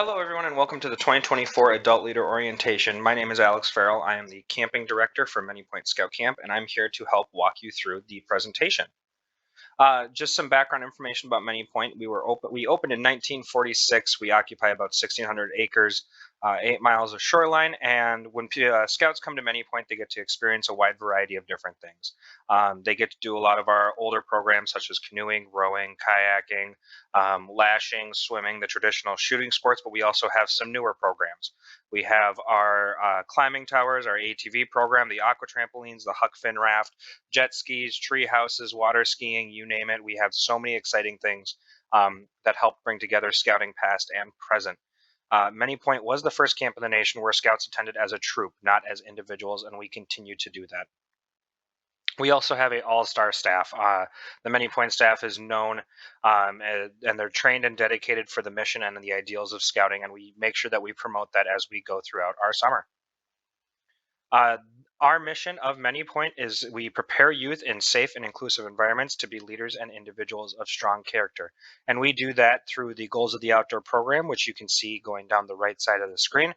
Hello, everyone, and welcome to the 2024 Adult Leader Orientation. My name is Alex Farrell. I am the camping director for Many Point Scout Camp, and I'm here to help walk you through the presentation. Just some background information about Many Point. We opened in 1946. We occupy about 1,600 acres, 8 miles of shoreline. And when scouts come to Many Point, they get to experience a wide variety of different things. They get to do a lot of our older programs such as canoeing, rowing, kayaking, lashing, swimming, the traditional shooting sports. But we also have some newer programs. We have our climbing towers, our ATV program, the aqua trampolines, the Huck Finn raft, jet skis, tree houses, water skiing, you name it. We have so many exciting things that help bring together scouting past and present. Many Point was the first camp in the nation where scouts attended as a troop, not as individuals, and we continue to do that. We also have a all-star staff. The Many Point staff is known, and they're trained and dedicated for the mission and the ideals of scouting, and we make sure that we promote that as we go throughout our summer. Uh, our mission of Many Point is we prepare youth in safe and inclusive environments to be leaders and individuals of strong character. And we do that through the Goals of the Outdoor program, which you can see going down the right side of the screen.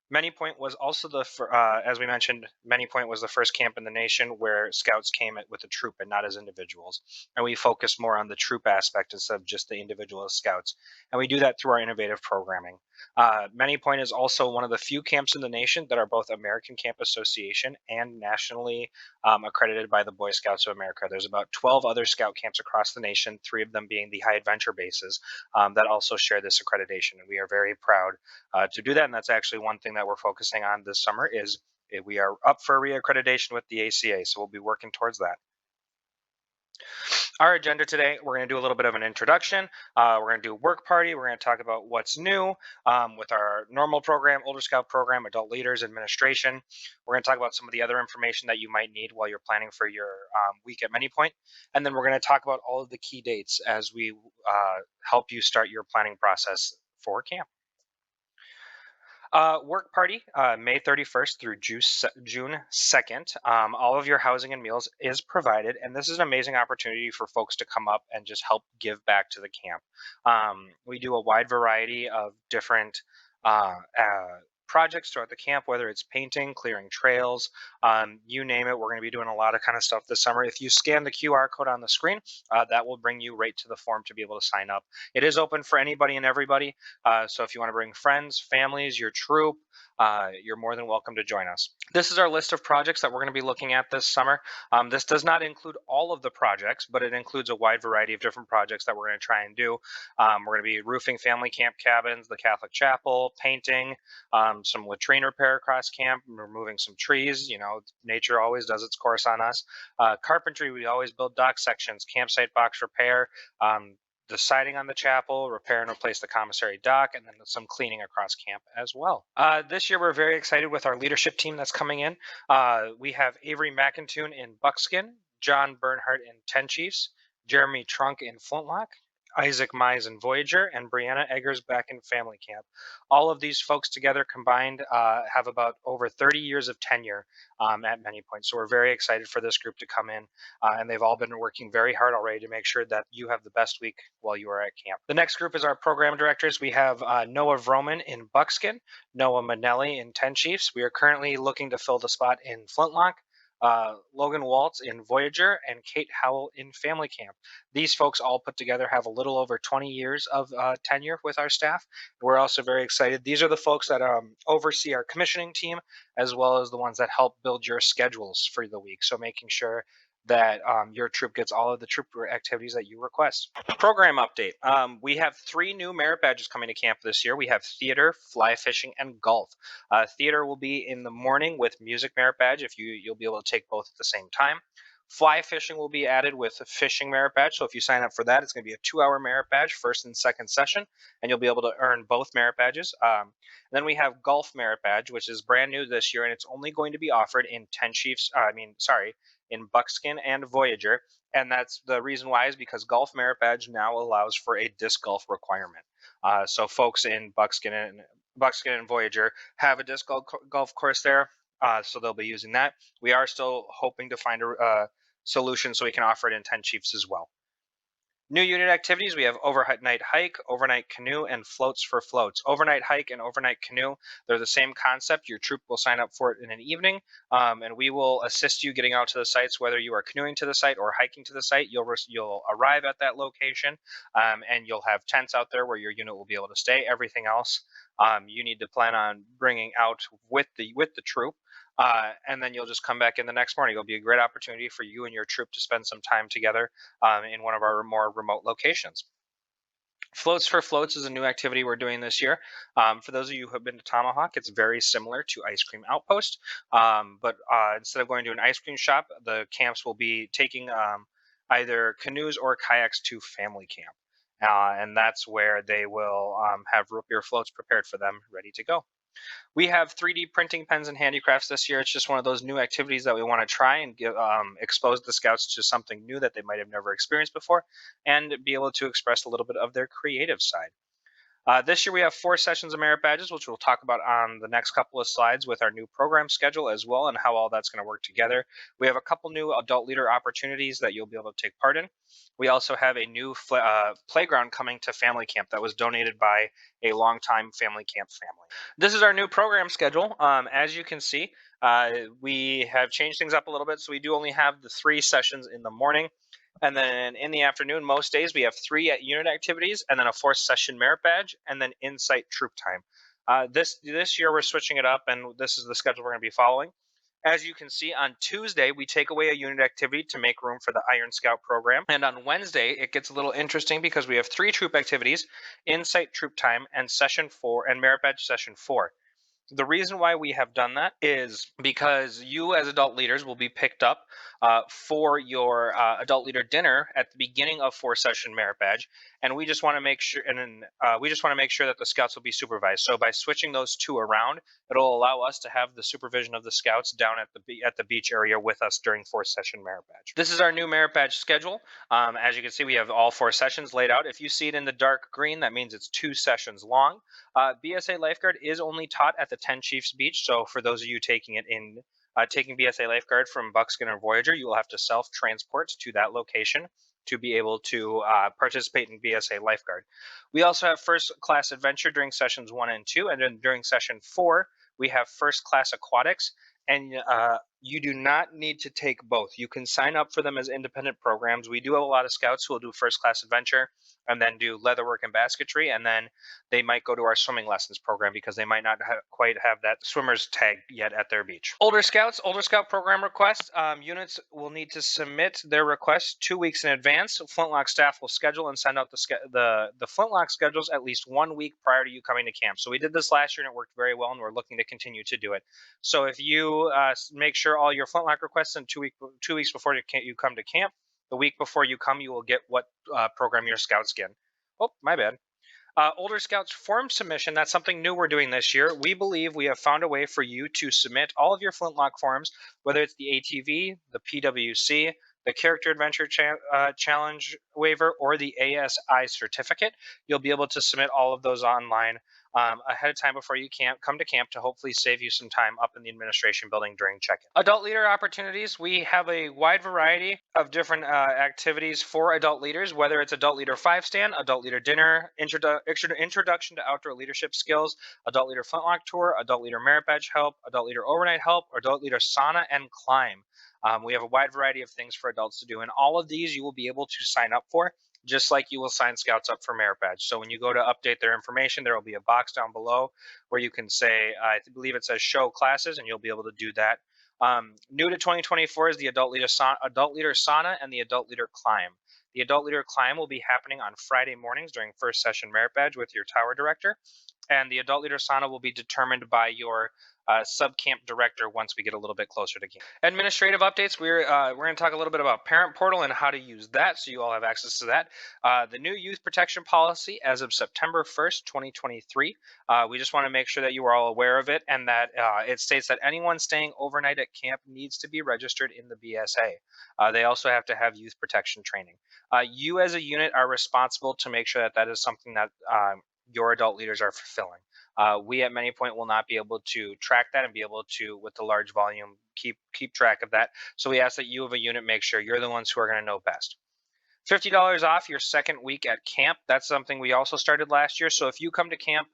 Many Point was also as we mentioned, Many Point was the first camp in the nation where scouts came with a troop and not as individuals. And we focus more on the troop aspect instead of just the individual scouts. And we do that through our innovative programming. Many Point is also one of the few camps in the nation that are both American Camp Association and nationally accredited by the Boy Scouts of America. There's about 12 other scout camps across the nation, 3 of them being the high adventure bases that also share this accreditation. And we are very proud to do that. And that's actually one thing that we're focusing on this summer is we are up for reaccreditation with the ACA. So we'll be working towards that. Our agenda today, we're going to do a little bit of an introduction. We're going to do work party. We're going to talk about what's new with our normal program, Older Scout program, Adult Leaders Administration. We're going to talk about some of the other information that you might need while you're planning for your week at Many Point. And then we're going to talk about all of the key dates as we help you start your planning process for camp. Work party, May 31st through June 2nd. All of your housing and meals is provided, and this is an amazing opportunity for folks to come up and just help give back to the camp. We do a wide variety of different projects throughout the camp, whether it's painting, clearing trails, you name it. We're going to be doing a lot of kind of stuff this summer. If you scan the QR code on the screen, that will bring you right to the form to be able to sign up. It is open for anybody and everybody. So if you want to bring friends, families, your troop, you're more than welcome to join us. This is our list of projects that we're going to be looking at this summer. This does not include all of the projects, but it includes a wide variety of different projects that we're going to try and do. We're going to be roofing family camp cabins, the Catholic chapel, painting, some latrine repair across camp, removing some trees. You know, nature always does its course on us. Carpentry, we always build dock sections, campsite box repair, the siding on the chapel, repair and replace the commissary dock, and then some cleaning across camp as well. This year, we're very excited with our leadership team that's coming in. We have Avery McIntoon in Buckskin, John Bernhardt in Ten Chiefs, Jeremy Trunk in Flintlock, Isaac Mize in Voyager, and Brianna Eggers back in Family Camp. All of these folks together combined have about over 30 years of tenure at Many Points. So we're very excited for this group to come in, and they've all been working very hard already to make sure that you have the best week while you are at camp. The next group is our program directors. We have Noah Vroman in Buckskin, Noah Manelli in Ten Chiefs. We are currently looking to fill the spot in Flintlock. Logan Waltz in Voyager, and Kate Howell in Family Camp. These folks all put together have a little over 20 years of tenure with our staff. We're also very excited. These are the folks that oversee our commissioning team, as well as the ones that help build your schedules for the week. So making sure that your troop gets all of the troop activities that you request. Program update. We have 3 new merit badges coming to camp this year. We have theater, fly fishing, and golf. Theater will be in the morning with music merit badge. You'll be able to take both at the same time. Fly fishing will be added with a fishing merit badge. So if you sign up for that, it's going to be a 2-hour merit badge, first and second session, and you'll be able to earn both merit badges. Then we have golf merit badge, which is brand new this year, and it's only going to be offered in in Buckskin and Voyager. And that's the reason why is because golf merit badge now allows for a disc golf requirement. So folks in Buckskin and Voyager have a disc golf course there. So they'll be using that. We are still hoping to find a solution so we can offer it in Ten Chiefs as well. New unit activities, we have overnight hike, overnight canoe, and floats for floats. Overnight hike and overnight canoe, they're the same concept. Your troop will sign up for it in an evening, and we will assist you getting out to the sites, whether you are canoeing to the site or hiking to the site. You'll arrive at that location, and you'll have tents out there where your unit will be able to stay. Everything else, you need to plan on bringing out with the troop. And then you'll just come back in the next morning. It'll be a great opportunity for you and your troop to spend some time together in one of our more remote locations. Floats for Floats is a new activity we're doing this year. For those of you who have been to Tomahawk, it's very similar to Ice Cream Outpost, but instead of going to an ice cream shop, the camps will be taking either canoes or kayaks to family camp. And that's where they will have root beer floats prepared for them, ready to go. We have 3D printing pens and handicrafts this year. It's just one of those new activities that we want to try and expose the scouts to something new that they might have never experienced before, and be able to express a little bit of their creative side. This year we have 4 sessions of merit badges, which we'll talk about on the next couple of slides with our new program schedule as well, and how all that's going to work together. We have a couple new adult leader opportunities that you'll be able to take part in. We also have a new playground coming to family camp that was donated by a longtime family camp family. This is our new program schedule. As you can see, we have changed things up a little bit, so we do only have the 3 sessions in the morning. And then in the afternoon, most days, we have 3 unit activities and then a 4th session merit badge and then insight troop time. This year, we're switching it up, and this is the schedule we're going to be following. As you can see, on Tuesday, we take away a unit activity to make room for the Iron Scout program. And on Wednesday, it gets a little interesting because we have 3 troop activities, insight troop time, and session 4 and merit badge session 4. The reason why we have done that is because you, as adult leaders, will be picked up for your adult leader dinner at the beginning of 4 session merit badge, and we just want to make sure, that the scouts will be supervised. So by switching those 2 around, it'll allow us to have the supervision of the scouts down at the beach area with us during 4th session merit badge. This is our new merit badge schedule. As you can see, we have all 4 sessions laid out. If you see it in the dark green, that means it's 2 sessions long. BSA lifeguard is only taught at the 10 Chiefs Beach. So for those of you taking BSA lifeguard from Buckskin or Voyager, you will have to self-transport to that location to be able to participate in BSA lifeguard. We also have first class adventure during sessions 1 and 2, and then during session 4, we have first class aquatics. And you do not need to take both. You can sign up for them as independent programs. We do have a lot of scouts who will do first class adventure and then do leatherwork and basketry, and then they might go to our swimming lessons program because they might not quite have that swimmer's tag yet at their beach. Older Scout program requests. Units will need to submit their requests 2 weeks in advance. Flintlock staff will schedule and send out the Flintlock schedules at least 1 week prior to you coming to camp. So we did this last year and it worked very well, and we're looking to continue to do it. So if you make sure all your Flintlock requests in 2 weeks before you come to camp, the week before you come, you will get what program your scouts get. Oh, my bad. Older Scouts form submission, that's something new we're doing this year. We believe we have found a way for you to submit all of your Flintlock forms, whether it's the ATV, the PWC, the Character Adventure Challenge waiver, or the ASI certificate. You'll be able to submit all of those online ahead of time before you come to camp to hopefully save you some time up in the administration building during check-in. Adult leader opportunities. We have a wide variety of different activities for adult leaders, whether it's adult leader 5 stand, adult leader dinner, introduction to outdoor leadership skills, adult leader Flintlock tour, adult leader merit badge help, adult leader overnight help, adult leader sauna and climb. We have a wide variety of things for adults to do, and all of these you will be able to sign up for, just like you will sign scouts up for merit badge. So when you go to update their information, there will be a box down below where you can say, I believe it says show classes, and you'll be able to do that. New to 2024 is the adult leader sauna and the adult leader climb. The adult leader climb will be happening on Friday mornings during 1st session merit badge with your tower director, and the adult leader sauna will be determined by your sub-camp director once we get a little bit closer to camp. Administrative updates, we're going to talk a little bit about Parent Portal and how to use that, so you all have access to that. The new youth protection policy as of September 1st, 2023. We just want to make sure that you are all aware of it, and that it states that anyone staying overnight at camp needs to be registered in the BSA. They also have to have youth protection training. You as a unit are responsible to make sure that that is something that your adult leaders are fulfilling. We at many point will not be able to track that and be able to, with the large volume, keep track of that. So we ask that you of a unit make sure you're the ones who are going to know best. $50 off your second week at camp. That's something we also started last year. So if you come to camp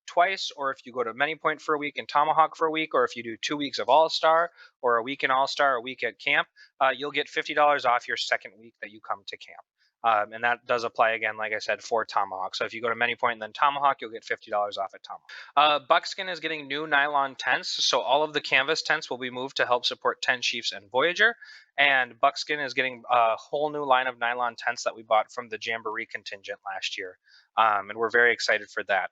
twice, or if you go to Many Point for a week and Tomahawk for a week, or if you do 2 weeks of All Star, or a week in All Star, a week at camp, you'll get $50 off your second week that you come to camp. And that does apply again, like I said, for Tomahawk. So if you go to Many Point and then Tomahawk, you'll get $50 off at Tomahawk. Buckskin is getting new nylon tents. So all of the canvas tents will be moved to help support 10 Chiefs and Voyager. And Buckskin is getting a whole new line of nylon tents that we bought from the Jamboree contingent last year. And we're very excited for that.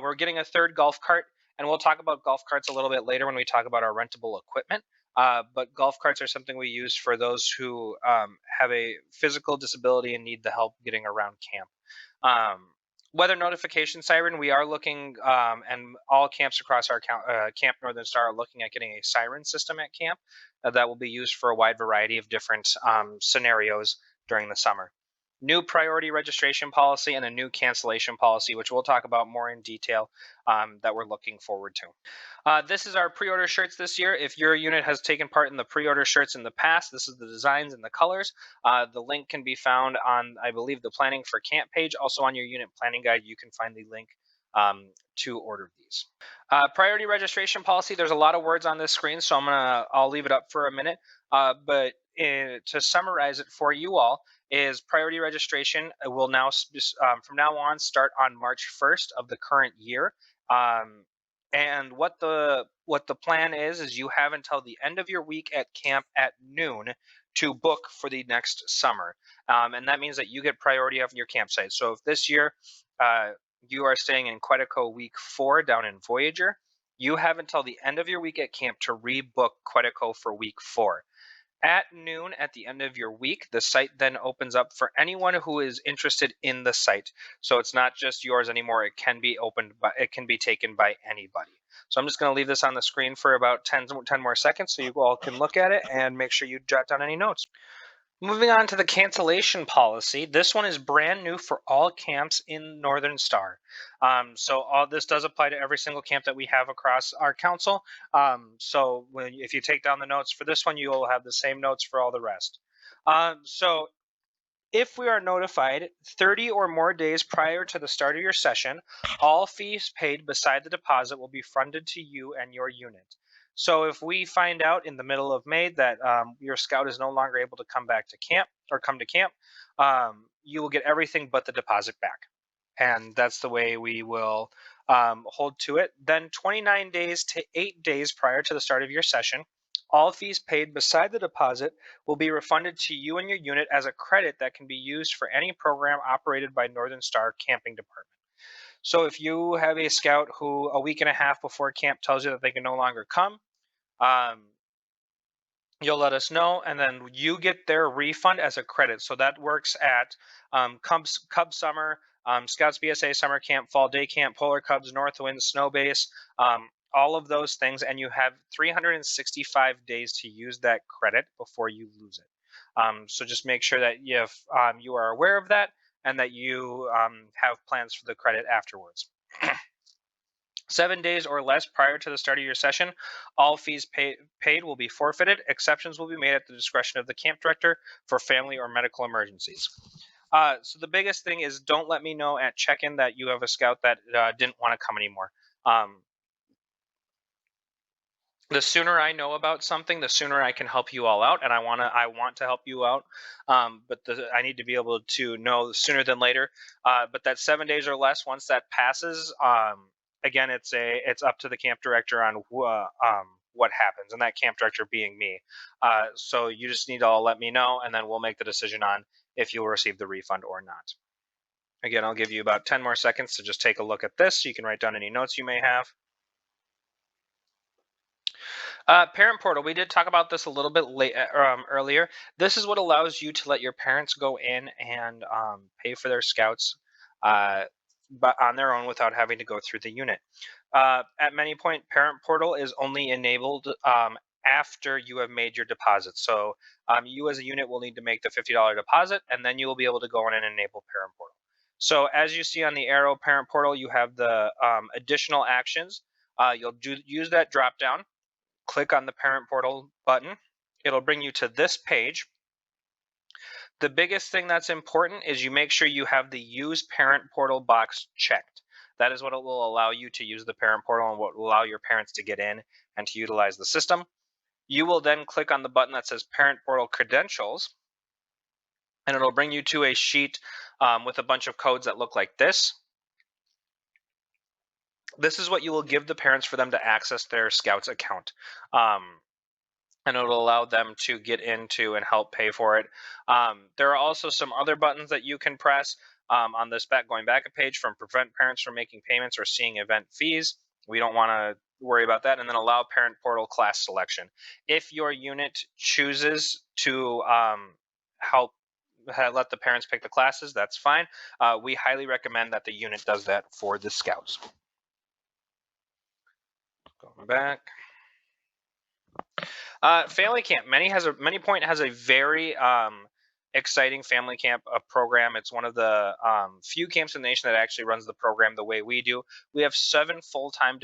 We're getting a third golf cart, and we'll talk about golf carts a little bit later when we talk about our rentable equipment. But golf carts are something we use for those who have a physical disability and need the help getting around camp. Weather notification siren, we are looking, and all camps across our Camp Northern Star are looking at getting a siren system at camp that will be used for a wide variety of different scenarios during the summer. New priority registration policy and a new cancellation policy, which we'll talk about more in detail, that we're looking forward to. This is our pre-order shirts this year. If your unit has taken part in the pre-order shirts in the past, this is the designs and the colors. The link can be found on, I believe, the Planning for Camp page. Also on your unit planning guide, you can find the link to order these. Priority registration policy, there's a lot of words on this screen, so I'll leave it up for a minute. But to summarize it for you all, is priority registration will now, from now on, start on March 1st of the current year. And what the plan is you have until the end of your week at camp at noon to book for the next summer. And that means that you get priority of your campsite. So if this year you are staying in Quetico week 4 down in Voyager, you have until the end of your week at camp to rebook Quetico for week 4. At noon at the end of your week, the site then opens up for anyone who is interested in the site. So it's not just yours anymore. It can be opened, but it can be taken by anybody. So I'm just going to leave this on the screen for about 10 more seconds so you all can look at it and make sure you jot down any notes. Moving on to the cancellation policy. This one is brand new for all camps in Northern Star. So all this does apply to every single camp that we have across our council. So if you take down the notes for this one, you will have the same notes for all the rest. So if we are notified 30 or more days prior to the start of your session, all fees paid beside the deposit will be funded to you and your unit. So if we find out in the middle of May that your scout is no longer able to come back to camp or come to camp, you will get everything but the deposit back. And that's the way we will hold to it. Then 29 days to 8 days prior to the start of your session, all fees paid beside the deposit will be refunded to you and your unit as a credit that can be used for any program operated by Northern Star Camping Department. So if you have a scout who a week and a half before camp tells you that they can no longer come, you'll let us know, and then you get their refund as a credit. So that works at Cub Summer, Scouts BSA Summer Camp, Fall Day Camp, Polar Cubs, Northwind, Snow Base, all of those things, and you have 365 days to use that credit before you lose it. So just make sure that you are aware of that and that you have plans for the credit afterwards. 7 days or less prior to the start of your session, all fees paid will be forfeited. Exceptions will be made at the discretion of the camp director for family or medical emergencies. So the biggest thing is don't let me know at check-in that you have a scout that didn't want to come anymore. The sooner I know about something, the sooner I can help you all out, and I want to help you out. But I need to be able to know sooner than later. But that 7 days or less, once that passes, again, it's up to the camp director on what happens, and that camp director being me. So you just need to all let me know, and then we'll make the decision on if you'll receive the refund or not. Again, I'll give you about 10 more seconds to just take a look at this so you can write down any notes you may have. Parent portal, we did talk about this a little bit earlier. This is what allows you to let your parents go in and pay for their scouts but on their own without having to go through the unit. At Many Point, Parent Portal is only enabled after you have made your deposit. So you as a unit will need to make the $50 deposit, and then you will be able to go in and enable Parent Portal. So as you see on the arrow, Parent Portal, you have the additional actions. You'll use that drop down, click on the Parent Portal button. It'll bring you to this page. The biggest thing that's important is you make sure you have the use parent portal box checked. That is what it will allow you to use the parent portal and what will allow your parents to get in and to utilize the system. You will then click on the button that says parent portal credentials, and it'll bring you to a sheet with a bunch of codes that look like this. This is what you will give the parents for them to access their Scouts account. And it'll allow them to get into and help pay for it. There are also some other buttons that you can press on this going back a page from prevent parents from making payments or seeing event fees. We don't want to worry about that. And then allow parent portal class selection. If your unit chooses to help let the parents pick the classes, that's fine. We highly recommend that the unit does that for the Scouts. Going back. Family Camp. Many Point has a very exciting family camp program. It's one of the few camps in the nation that actually runs the program the way we do. We have 7 full-time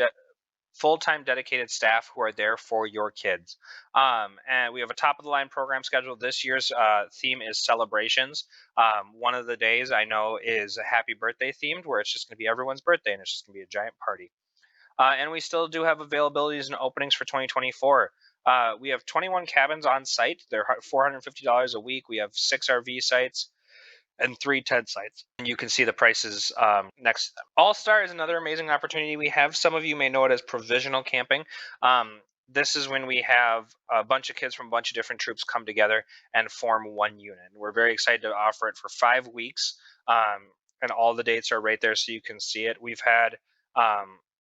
dedicated staff who are there for your kids. And we have a top-of-the-line program scheduled. This year's theme is celebrations. One of the days I know is happy birthday themed, where it's just going to be everyone's birthday and it's just going to be a giant party. And we still do have availabilities and openings for 2024. We have 21 cabins on site. They're $450 a week. We have 6 RV sites and 3 tent sites. And you can see the prices next to them. All Star is another amazing opportunity we have. Some of you may know it as provisional camping. This is when we have a bunch of kids from a bunch of different troops come together and form one unit. We're very excited to offer it for 5 weeks. And all the dates are right there so you can see it. We've had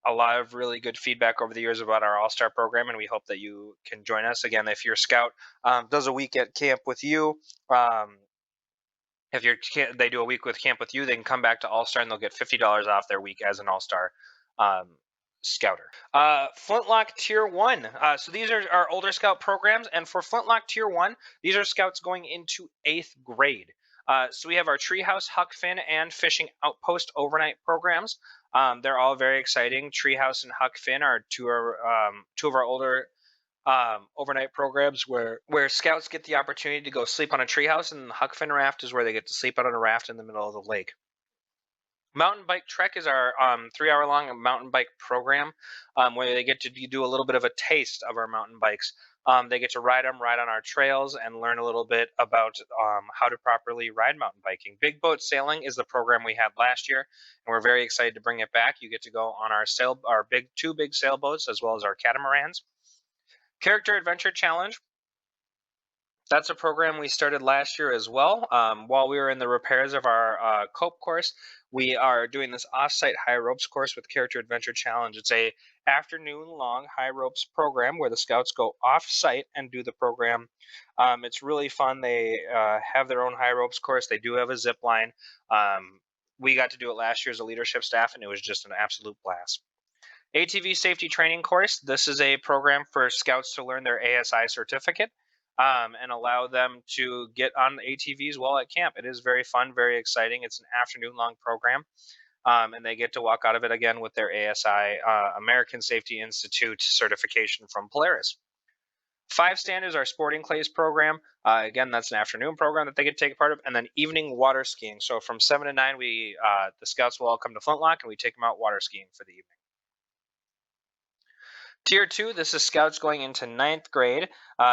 a lot of really good feedback over the years about our All-Star program, and we hope that you can join us. Again, if your Scout does a week at camp with you, if they do a week with camp with you, they can come back to All-Star and they'll get $50 off their week as an All-Star Scouter. Flintlock Tier 1. So these are our older Scout programs, and for Flintlock Tier 1, these are Scouts going into 8th grade. So we have our Treehouse, Huck Finn, and Fishing Outpost overnight programs. They're all very exciting. Treehouse and Huck Finn are two of our older overnight programs where Scouts get the opportunity to go sleep on a treehouse, and the Huck Finn raft is where they get to sleep out on a raft in the middle of the lake. Mountain Bike Trek is our 3-hour-long mountain bike program where they get to do a little bit of a taste of our mountain bikes. They get to ride on our trails and learn a little bit about how to properly ride mountain biking. Big Boat Sailing is the program we had last year, and we're very excited to bring it back. You get to go on our two big sailboats as well as our catamarans. Character Adventure Challenge. That's a program we started last year as well. While we were in the repairs of our COPE course, we are doing this off-site high ropes course with Character Adventure Challenge. It's a afternoon-long high ropes program where the Scouts go off-site and do the program. It's really fun. They have their own high ropes course. They do have a zip line. We got to do it last year as a leadership staff, and it was just an absolute blast. ATV Safety Training Course. This is a program for Scouts to learn their ASI certificate. And allow them to get on ATVs while at camp. It is very fun, very exciting. It's an afternoon-long program, and they get to walk out of it again with their ASI, American Safety Institute certification from Polaris. 5 Stand is our Sporting Clays program. Again, that's an afternoon program that they get to take part of, and then evening water skiing. So from 7 to 9, the Scouts will all come to Flintlock, and we take them out water skiing for the evening. Tier 2, this is Scouts going into 9th grade.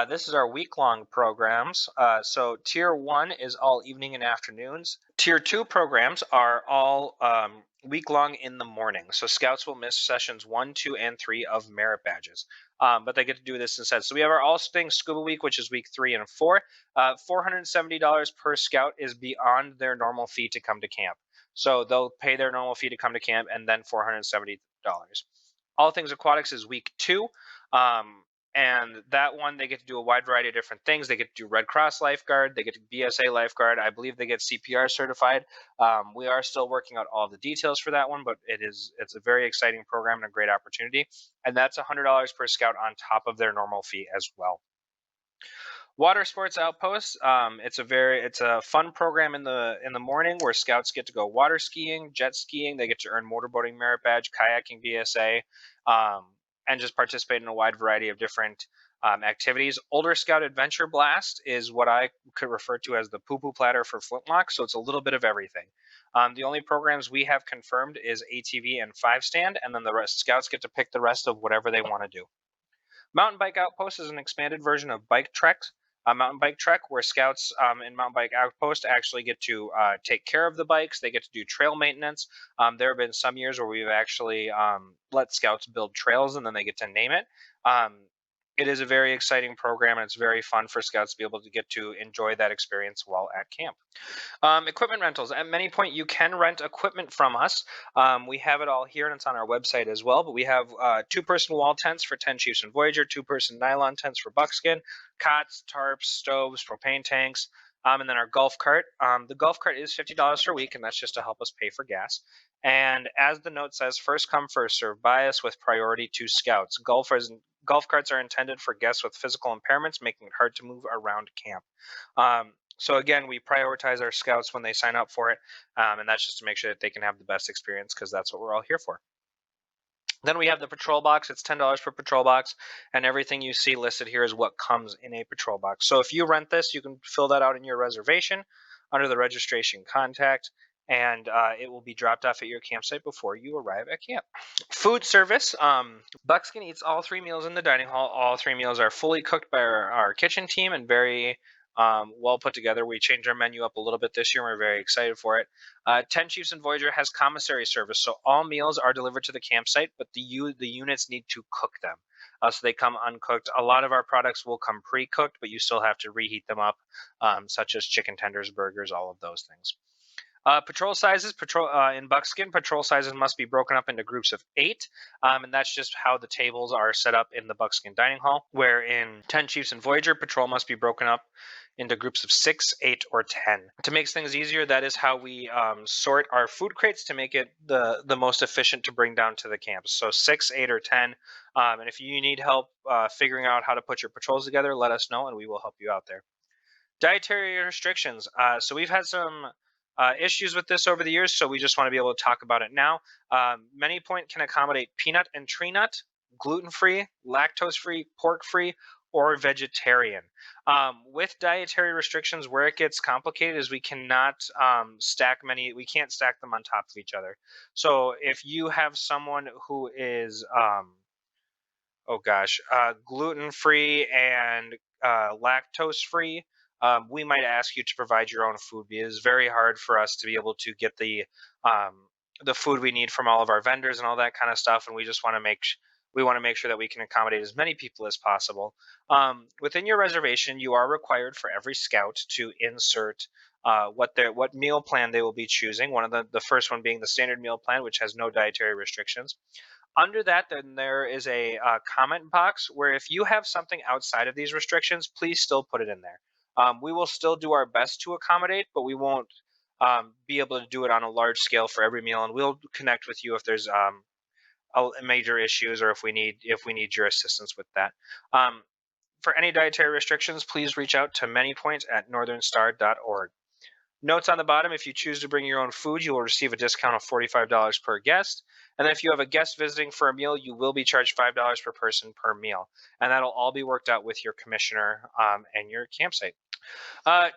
This is our week-long programs. So Tier 1 is all evening and afternoons. Tier 2 programs are all week-long in the morning. So Scouts will miss sessions 1, 2, and 3 of merit badges. But they get to do this instead. So we have our All Things Scuba Week, which is week 3 and 4. $470 per Scout is beyond their normal fee to come to camp. So they'll pay their normal fee to come to camp and then $470. All Things Aquatics is week 2. And that one, they get to do a wide variety of different things. They get to do Red Cross lifeguard. They get to BSA lifeguard. I believe they get CPR certified. We are still working out all the details for that one, but it's a very exciting program and a great opportunity. And that's $100 per Scout on top of their normal fee as well. Water Sports Outpost. It's a fun program in the morning where Scouts get to go water skiing, jet skiing. They get to earn motorboating merit badge, kayaking BSA, and just participate in a wide variety of different activities. Older Scout Adventure Blast is what I could refer to as the poo-poo platter for Flintlock, so it's a little bit of everything. The only programs we have confirmed is ATV and 5-stand, and then the rest scouts get to pick the rest of whatever they want to do. Mountain Bike Outpost is an expanded version of Bike Treks. A mountain bike trek where scouts in Mountain Bike Outpost actually get to take care of the bikes. They get to do trail maintenance. There have been some years where we've actually let scouts build trails and then they get to name it. It is a very exciting program and it's very fun for scouts to be able to get to enjoy that experience while at camp. Equipment rentals. At Many Point, you can rent equipment from us. We have it all here, and it's on our website as well. But we have two-person wall tents for 10 Chiefs and Voyager, two-person nylon tents for Buckskin, cots, tarps, stoves, propane tanks, and then our golf cart. The golf cart is $50 per week, and that's just to help us pay for gas. And as the note says, first come, first serve bias with priority to scouts. Golf carts are intended for guests with physical impairments, making it hard to move around camp. So again, we prioritize our scouts when they sign up for it, and that's just to make sure that they can have the best experience because that's what we're all here for. Then we have the patrol box. It's $10 per patrol box, and everything you see listed here is what comes in a patrol box. So if you rent this, you can fill that out in your reservation under the registration contact, and it will be dropped off at your campsite before you arrive at camp. Food service. Buckskin eats all 3 meals in the dining hall. All 3 meals are fully cooked by our kitchen team and very well put together. We changed our menu up a little bit this year, and we're very excited for it. 10 Chiefs and Voyager has commissary service, so all meals are delivered to the campsite, but the units need to cook them. So they come uncooked. A lot of our products will come pre-cooked, but you still have to reheat them up, such as chicken tenders, burgers, all of those things. Patrol sizes. In Buckskin, patrol sizes must be broken up into groups of 8, and that's just how the tables are set up in the Buckskin dining hall. Where in 10 Chiefs and Voyager, patrol must be broken up into groups of 6, 8, or 10. To make things easier, that is how we sort our food crates to make it the most efficient to bring down to the camp. So 6, 8, or 10. And if you need help figuring out how to put your patrols together, let us know and we will help you out there. Dietary restrictions. So we've had some issues with this over the years, so we just want to be able to talk about it now. Many Point can accommodate peanut and tree nut, gluten-free, lactose-free, pork-free, or vegetarian. With dietary restrictions, where it gets complicated is we cannot we can't stack them on top of each other. So if you have someone who is, gluten-free and lactose-free, we might ask you to provide your own food. It is very hard for us to be able to get the food we need from all of our vendors and all that kind of stuff, and we just want to make sure that we can accommodate as many people as possible. Within your reservation, you are required for every scout to insert what meal plan they will be choosing. One of the first one being the standard meal plan, which has no dietary restrictions. Under that, then there is a comment box where if you have something outside of these restrictions, please still put it in there. We will still do our best to accommodate, but we won't be able to do it on a large scale for every meal, and we'll connect with you if there's major issues or if we need your assistance with that. For any dietary restrictions, please reach out to manypoints@northernstar.org. Notes on the bottom: if you choose to bring your own food, you will receive a discount of $45 per guest. And then if you have a guest visiting for a meal, you will be charged $5 per person per meal. And that'll all be worked out with your commissioner and your campsite.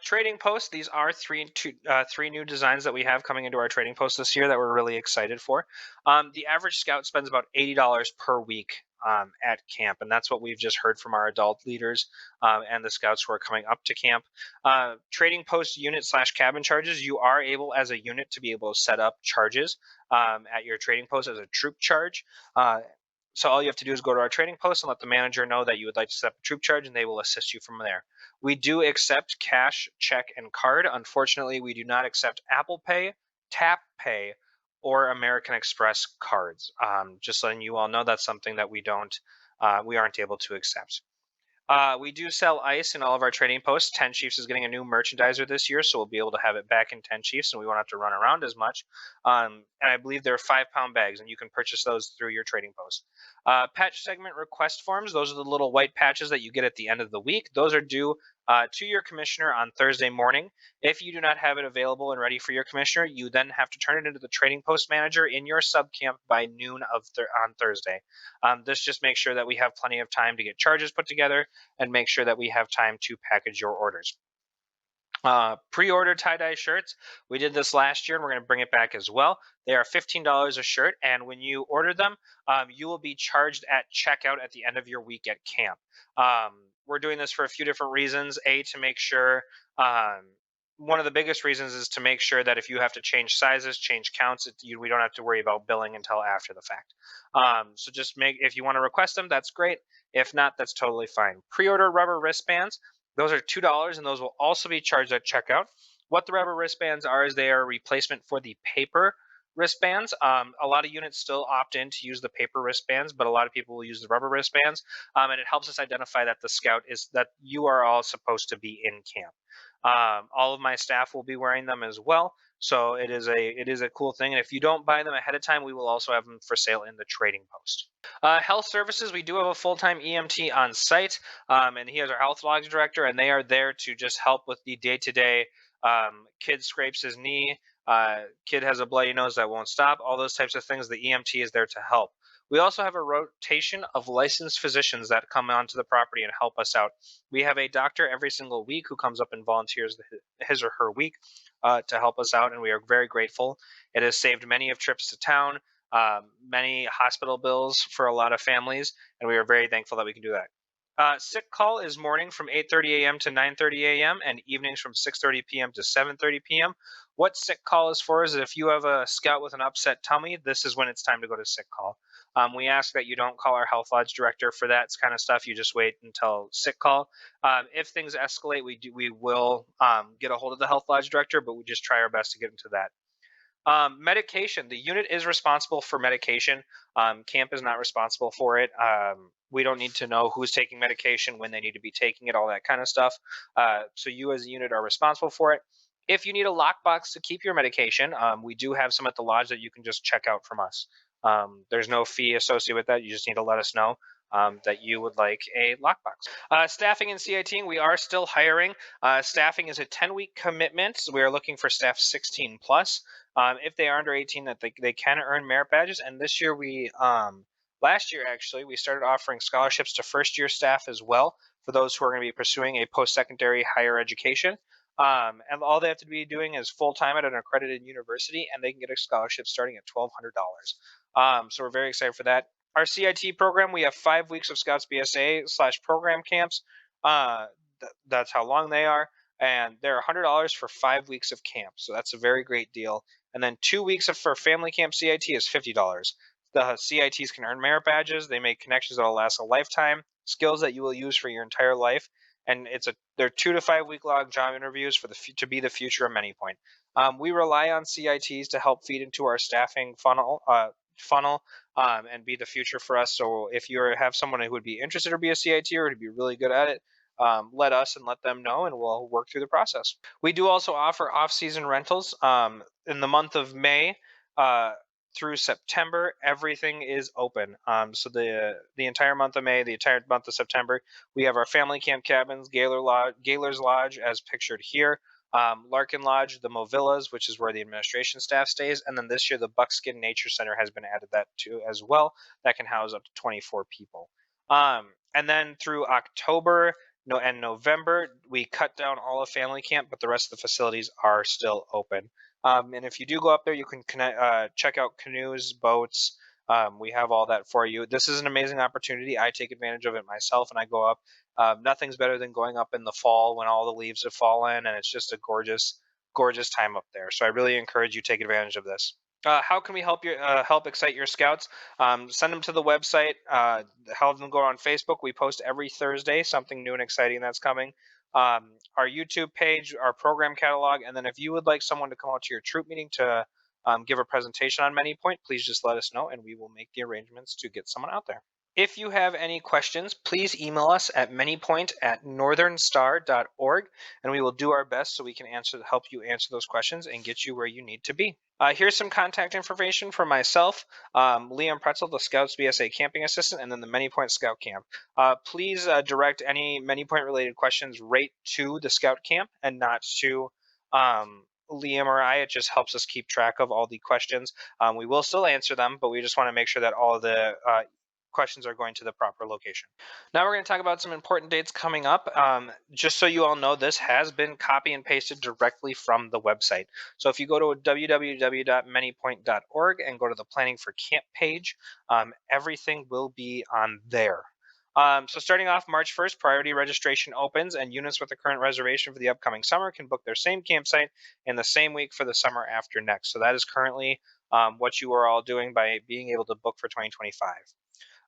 Trading posts. These are three new designs that we have coming into our trading post this year that we're really excited for. The average scout spends about $80 per week at camp, and that's what we've just heard from our adult leaders and the scouts who are coming up to camp. Trading post unit/cabin charges. You are able as a unit to be able to set up charges at your trading post as a troop charge. So all you have to do is go to our trading post and let the manager know that you would like to set up a troop charge, and they will assist you from there. We do accept cash, check, and card. Unfortunately, we do not accept Apple Pay, Tap Pay, or American Express cards. Just letting you all know that's something that we aren't able to accept. We do sell ice in all of our trading posts. 10 Chiefs is getting a new merchandiser this year, so we'll be able to have it back in 10 Chiefs, and we won't have to run around as much. And I believe they're 5-pound bags, and you can purchase those through your trading post. Patch segment request forms. Those are the little white patches that you get at the end of the week. Those are due to your commissioner on Thursday morning. If you do not have it available and ready for your commissioner, you then have to turn it into the trading post manager in your sub camp by noon on Thursday. This just makes sure that we have plenty of time to get charges put together and make sure that we have time to package your orders. Pre-order tie-dye shirts. We did this last year and we're going to bring it back as well. They are $15 a shirt, and when you order them, you will be charged at checkout at the end of your week at camp. We're doing this for a few different reasons. To make sure, one of the biggest reasons is to make sure that if you have to change sizes, change counts, we don't have to worry about billing until after the fact. So just if you want to request them, that's great. If not, that's totally fine. Pre-order rubber wristbands. Those are $2, and those will also be charged at checkout. What the rubber wristbands are is they are a replacement for the paper wristbands. A lot of units still opt in to use the paper wristbands, but a lot of people will use the rubber wristbands, and it helps us identify that the scout is that you are all supposed to be in camp. All of my staff will be wearing them as well, so it is a cool thing. And if you don't buy them ahead of time, we will also have them for sale in the trading post. Health services, we do have a full-time EMT on site, and he is our health logs director, and they are there to just help with the day-to-day. Kid scrapes his knee, kid has a bloody nose that won't stop, all those types of things. The EMT is there to help. We also have a rotation of licensed physicians that come onto the property and help us out. We have a doctor every single week who comes up and volunteers his or her week to help us out, and we are very grateful. It has saved many of trips to town, many hospital bills for a lot of families, and we are very thankful that we can do that. Sick call is morning from 8:30 a.m. to 9:30 a.m. and evenings from 6:30 p.m. to 7:30 p.m. What sick call is for is if you have a scout with an upset tummy, this is when it's time to go to sick call. We ask that you don't call our health lodge director for that kind of stuff. You just wait until sick call. If things escalate, we will get a hold of the health lodge director, but we just try our best to get into that. Medication. The unit is responsible for medication. Camp is not responsible for it. We don't need to know who's taking medication, when they need to be taking it, all that kind of stuff. So you as a unit are responsible for it. If you need a lockbox to keep your medication, we do have some at the lodge that you can just check out from us. There's no fee associated with that. You just need to let us know that you would like a lockbox. Staffing and CIT, we are still hiring. Staffing is a 10-week commitment. We are looking for staff 16 plus. If they are under 18, that they can earn merit badges. And this year last year actually, we started offering scholarships to first-year staff as well for those who are going to be pursuing a post-secondary higher education. And all they have to be doing is full-time at an accredited university, and they can get a scholarship starting at $1,200. So we're very excited for that. Our CIT program, we have 5 weeks of Scouts BSA/program camps. That's how long they are. And they're $100 for 5 weeks of camp. So that's a very great deal. And then 2 weeks for family camp CIT is $50. The CITs can earn merit badges. They make connections that will last a lifetime, skills that you will use for your entire life. And they're 2 to 5 week long job interviews to be the future of ManyPoint. We rely on CITs to help feed into our staffing funnel and be the future for us. So if you have someone who would be interested to be a CIT or to be really good at it, let us and let them know, and we'll work through the process. We do also offer off-season rentals. In the month of May through September, everything is open. So the entire month of May, the entire month of September, we have our family camp cabins, Gaylor's Lodge, as pictured here. Larkin Lodge, the Movillas, which is where the administration staff stays, and then this year the Buckskin Nature Center has been added that to as well. That can house up to 24 people. And then through October and November, we cut down all of family camp, but the rest of the facilities are still open. And if you do go up there, you can check out canoes, boats. We have all that for you. This is an amazing opportunity. I take advantage of it myself, and I go up. Nothing's better than going up in the fall when all the leaves have fallen, and it's just a gorgeous, gorgeous time up there. So I really encourage you to take advantage of this. How can we help excite your scouts? Send them to the website. Have them go on Facebook. We post every Thursday something new and exciting that's coming. Our YouTube page, our program catalog, and then if you would like someone to come out to your troop meeting to give a presentation on ManyPoint, please just let us know, and we will make the arrangements to get someone out there. If you have any questions, please email us at manypoint@northernstar.org, and we will do our best so we can help you answer those questions and get you where you need to be. Here's some contact information for myself, Liam Pretzel, the Scouts BSA camping assistant, and then the Many Point Scout Camp. Please direct any Many Point related questions right to the Scout Camp and not to Liam or I. It just helps us keep track of all the questions. We will still answer them, but we just want to make sure that all the questions are going to the proper location. Now we're going to talk about some important dates coming up. Just so you all know, this has been copy and pasted directly from the website. So if you go to www.manypoint.org and go to the Planning for Camp page, everything will be on there. So starting off March 1st, priority registration opens, and units with a current reservation for the upcoming summer can book their same campsite in the same week for the summer after next. So that is currently what you are all doing by being able to book for 2025.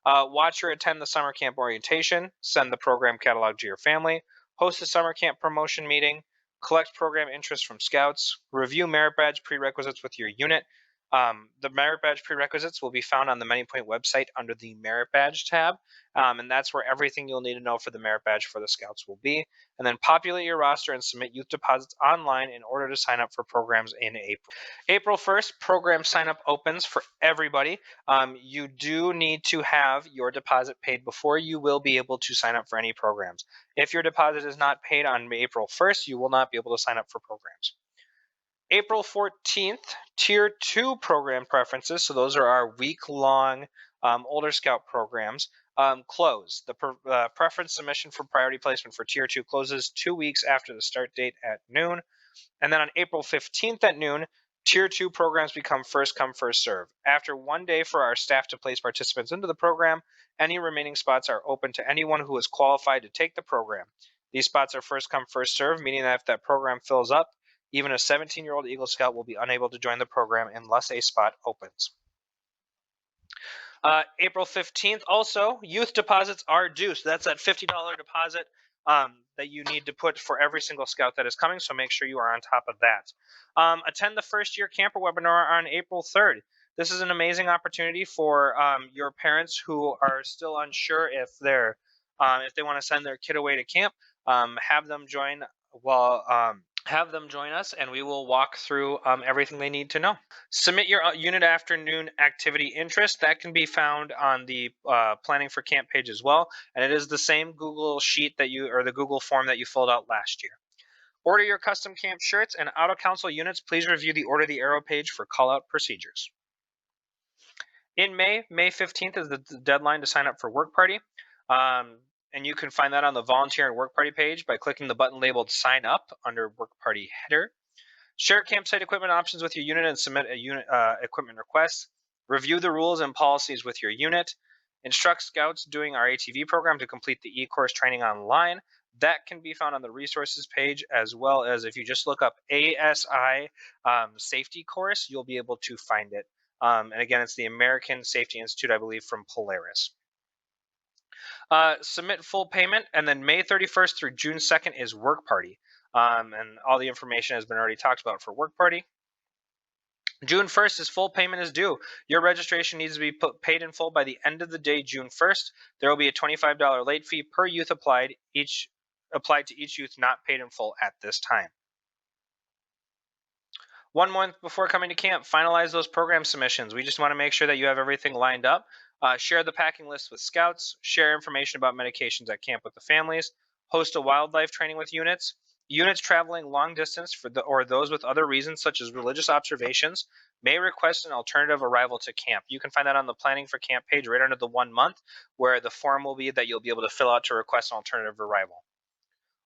Watch or attend the summer camp orientation, send the program catalog to your family, host a summer camp promotion meeting, collect program interest from scouts, review merit badge prerequisites with your unit. The merit badge prerequisites will be found on the Many Point website under the merit badge tab, and that's where everything you'll need to know for the merit badge for the scouts will be. And then populate your roster and submit youth deposits online in order to sign up for programs in April. April 1st, program sign up opens for everybody. You do need to have your deposit paid before you will be able to sign up for any programs. If your deposit is not paid on April 1st, you will not be able to sign up for programs. April 14th, Tier 2 program preferences, so those are our week-long Older Scout programs, close. The preference submission for priority placement for Tier 2 closes 2 weeks after the start date at noon. And then on April 15th at noon, Tier 2 programs become first come, first serve. After 1 day for our staff to place participants into the program, any remaining spots are open to anyone who is qualified to take the program. These spots are first come, first serve, meaning that if that program fills up, even a 17-year-old Eagle Scout will be unable to join the program unless a spot opens. April 15th, also, youth deposits are due. So that's that $50 deposit that you need to put for every single scout that is coming. So make sure you are on top of that. Attend the first year camper webinar on April 3rd. This is an amazing opportunity for your parents who are still unsure if they want to send their kid away to camp. Have them join us, and we will walk through everything they need to know. Submit your unit afternoon activity interest. That can be found on the Planning for Camp page as well, and it is the same Google sheet the Google form that you filled out last year. Order your custom camp shirts and auto council units. Please review the Order the Arrow page for call-out procedures. In May 15th is the deadline to sign up for Work Party. And you can find that on the Volunteer and Work Party page by clicking the button labeled Sign Up under Work Party header. Share campsite equipment options with your unit and submit a unit equipment request. Review the rules and policies with your unit. Instruct scouts doing our ATV program to complete the e-course training online. That can be found on the resources page, as well as if you just look up ASI safety course, you'll be able to find it. And again, it's the American Safety Institute, I believe, from Polaris. Submit full payment, and then May 31st through June 2nd is Work Party. And all the information has been already talked about for Work Party. June 1st is full payment is due. Your registration needs to be paid in full by the end of the day, June 1st. There will be a $25 late fee per youth applied to each youth not paid in full at this time. 1 month before coming to camp, finalize those program submissions. We just want to make sure that you have everything lined up. Share the packing list with scouts. Share information about medications at camp with the families. Host a wildlife training with units. Units traveling long distance or those with other reasons, such as religious observations, may request an alternative arrival to camp. You can find that on the Planning for Camp page right under the 1 month, where the form will be that you'll be able to fill out to request an alternative arrival.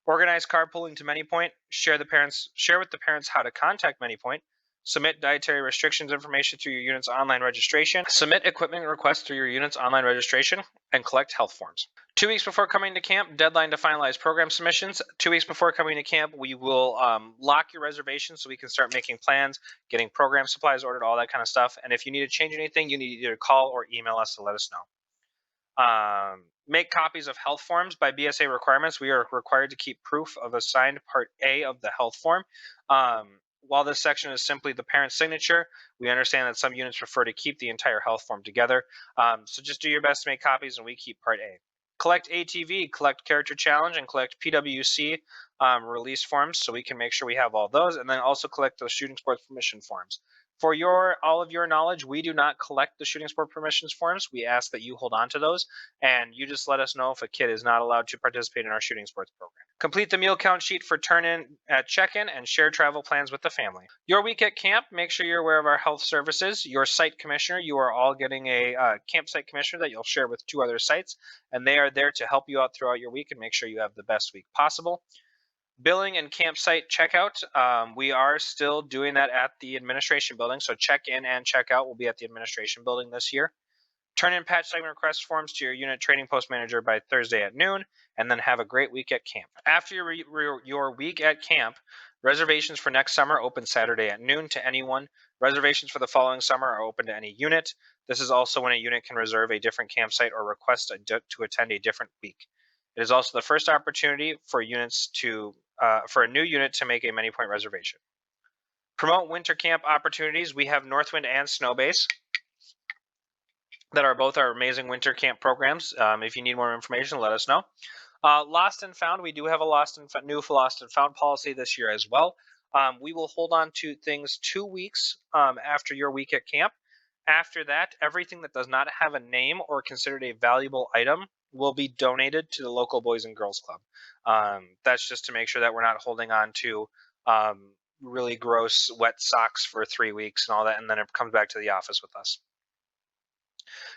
Organize carpooling to Many Point. Share with the parents how to contact Many Point. Submit dietary restrictions information through your unit's online registration. Submit equipment requests through your unit's online registration, and collect health forms. 2 weeks before coming to camp, deadline to finalize program submissions. 2 weeks before coming to camp, we will lock your reservation so we can start making plans, getting program supplies ordered, all that kind of stuff. And if you need to change anything, you need to either call or email us to let us know. Make copies of health forms. By BSA requirements, we are required to keep proof of a signed Part A of the health form. while this section is simply the parent's signature, we understand that some units prefer to keep the entire health form together. So just do your best to make copies, and we keep Part A. Collect ATV, collect Character Challenge, and collect PWC release forms, so we can make sure we have all those, and then also collect those shooting sports permission forms. For all of your knowledge, we do not collect the shooting sport permissions forms. We ask that you hold on to those, and you just let us know if a kid is not allowed to participate in our shooting sports program. Complete the meal count sheet for turn-in at check-in, and share travel plans with the family. Your week at camp, make sure you're aware of our health services. Your site commissioner, you are all getting a campsite commissioner that you'll share with 2 other sites, and they are there to help you out throughout your week and make sure you have the best week possible. Billing and campsite checkout, we are still doing that at the administration building, so check-in and checkout will be at the administration building this year. Turn in patch segment request forms to your unit training post manager by Thursday at noon, and then have a great week at camp. After your week at camp, reservations for next summer open Saturday at noon to anyone. Reservations for the following summer are open to any unit. This is also when a unit can reserve a different campsite or request to attend a different week. It is also the first opportunity for units for a new unit to make a many point reservation. Promote winter camp opportunities. We have Northwind and Snowbase that are both our amazing winter camp programs. If you need more information, let us know. Lost and Found, we do have a new Lost and Found policy this year as well. We will hold on to things 2 weeks after your week at camp. After that, everything that does not have a name or considered a valuable item will be donated to the local Boys and Girls Club. That's just to make sure that we're not holding on to really gross wet socks for 3 weeks and all that, and then it comes back to the office with us.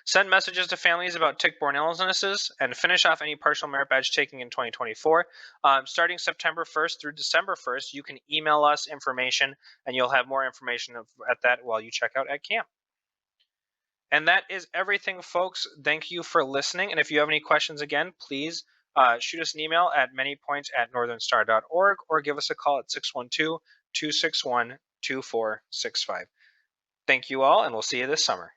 Send messages to families about tick-borne illnesses, and finish off any partial merit badge taking in 2024. Starting September 1st through December 1st, you can email us information, and you'll have more information at that while you check out at camp. And that is everything, folks. Thank you for listening. And if you have any questions, again, please shoot us an email at manypoints@northernstar.org or give us a call at 612-261-2465. Thank you all, and we'll see you this summer.